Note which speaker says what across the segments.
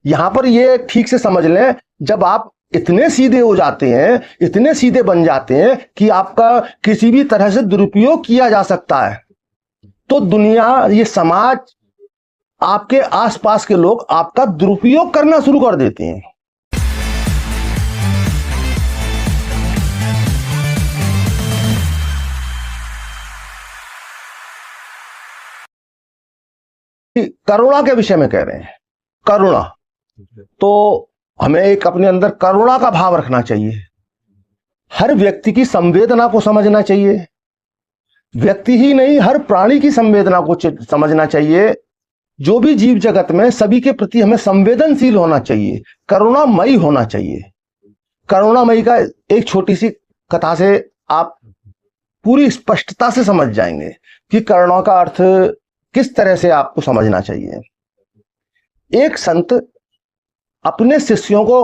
Speaker 1: यहां पर ये ठीक से समझ लें, जब आप इतने सीधे हो जाते हैं, इतने सीधे बन जाते हैं कि आपका किसी भी तरह से दुरुपयोग किया जा सकता है, तो दुनिया, ये समाज, आपके आसपास के लोग आपका दुरुपयोग करना शुरू कर देते हैं। करुणा के विषय में कह रहे हैं, करुणा, तो हमें एक अपने अंदर करुणा का भाव रखना चाहिए। हर व्यक्ति की संवेदना को समझना चाहिए, व्यक्ति ही नहीं हर प्राणी की संवेदना को समझना चाहिए। जो भी जीव जगत में, सभी के प्रति हमें संवेदनशील होना चाहिए, करुणामयी होना चाहिए। करुणामयी का एक छोटी सी कथा से आप पूरी स्पष्टता से समझ जाएंगे कि करुणा का अर्थ किस तरह से आपको समझना चाहिए। एक संत अपने शिष्यों को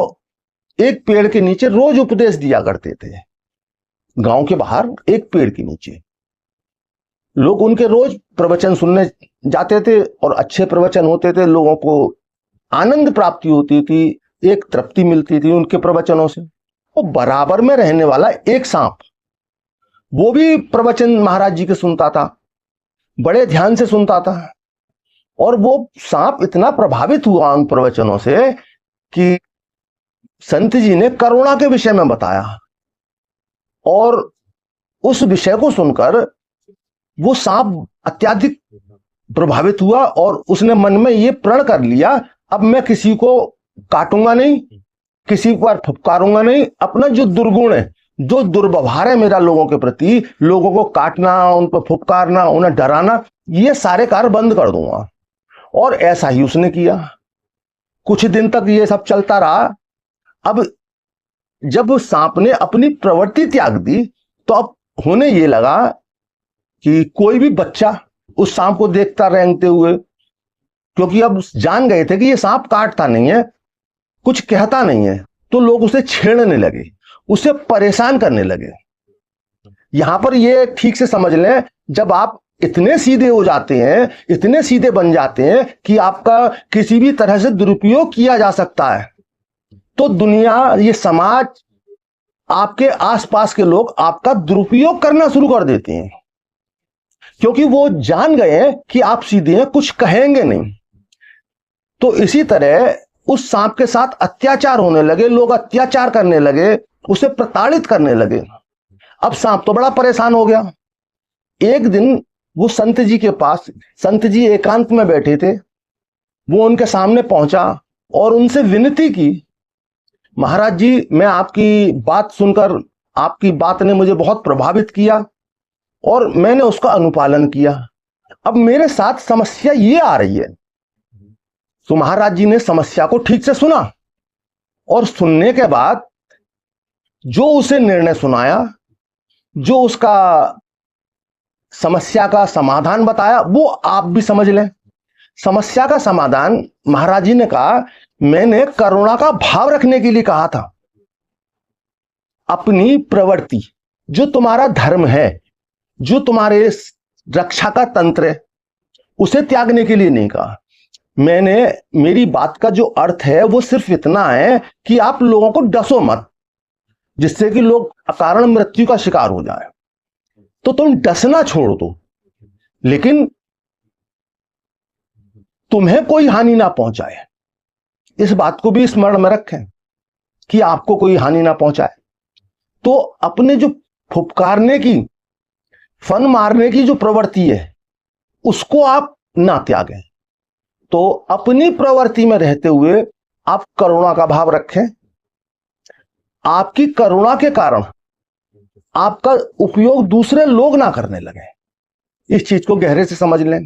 Speaker 1: एक पेड़ के नीचे रोज उपदेश दिया करते थे। गांव के बाहर एक पेड़ के नीचे लोग उनके रोज प्रवचन सुनने जाते थे और अच्छे प्रवचन होते थे, लोगों को आनंद प्राप्ति होती थी, एक तृप्ति मिलती थी उनके प्रवचनों से। वो बराबर में रहने वाला एक सांप, वो भी प्रवचन महाराज जी के सुनता था, बड़े ध्यान से सुनता था, और वो सांप इतना प्रभावित हुआ उन प्रवचनों से कि संत जी ने करुणा के विषय में बताया, और उस विषय को सुनकर वो सांप अत्यधिक प्रभावित हुआ और उसने मन में ये प्रण कर लिया, अब मैं किसी को काटूंगा नहीं, किसी पर फुफकारूंगा नहीं, अपना जो दुर्गुण है, जो दुर्व्यवहार है मेरा लोगों के प्रति, लोगों को काटना, उन पर फुफकारना, उन्हें डराना, ये सारे कार्य बंद कर दूंगा। और ऐसा ही उसने किया। कुछ दिन तक ये सब चलता रहा। अब जब सांप ने अपनी प्रवृत्ति त्याग दी, तो अब होने ये लगा कि कोई भी बच्चा उस सांप को देखता रेंगते हुए, क्योंकि अब जान गए थे कि ये सांप काटता नहीं है, कुछ कहता नहीं है, तो लोग उसे छेड़ने लगे, उसे परेशान करने लगे। यहां पर ये ठीक से समझ लें, जब आप इतने सीधे हो जाते हैं, इतने सीधे बन जाते हैं कि आपका किसी भी तरह से दुरुपयोग किया जा सकता है, तो दुनिया, ये समाज, आपके आसपास के लोग आपका दुरुपयोग करना शुरू कर देते हैं, क्योंकि वो जान गए हैं कि आप सीधे हैं, कुछ कहेंगे नहीं। तो इसी तरह उस सांप के साथ अत्याचार होने लगे, लोग अत्याचार करने लगे, उसे प्रताड़ित करने लगे। अब सांप तो बड़ा परेशान हो गया। एक दिन वो संत जी के पास, संत जी एकांत में बैठे थे, वो उनके सामने पहुंचा और उनसे विनती की, महाराज जी, मैं आपकी बात सुनकर, आपकी बात ने मुझे बहुत प्रभावित किया और मैंने उसका अनुपालन किया। अब मेरे साथ समस्या ये आ रही है। तो महाराज जी ने समस्या को ठीक से सुना और सुनने के बाद जो उसे निर्णय सुनाया, जो उसका समस्या का समाधान बताया, वो आप भी समझ लें। समस्या का समाधान महाराज जी ने कहा, मैंने करुणा का भाव रखने के लिए कहा था। अपनी प्रवृत्ति, जो तुम्हारा धर्म है, जो तुम्हारे रक्षा का तंत्र है, उसे त्यागने के लिए नहीं कहा। मैंने, मेरी बात का जो अर्थ है वो सिर्फ इतना है कि आप लोगों को डसो मत, जिससे कि लोग अकारण मृत्यु का शिकार हो जाए। तो तुम डसना छोड़ दो, लेकिन तुम्हें कोई हानि ना पहुंचाए। इस बात को भी स्मरण में रखें कि आपको कोई हानि ना पहुंचाए। तो अपने जो फुफकारने की, फन मारने की जो प्रवृत्ति है, उसको आप ना त्यागें। तो अपनी प्रवृत्ति में रहते हुए आप करुणा का भाव रखें। आपकी करुणा के कारण आपका उपयोग दूसरे लोग ना करने लगे। इस चीज को गहरे से समझ लें।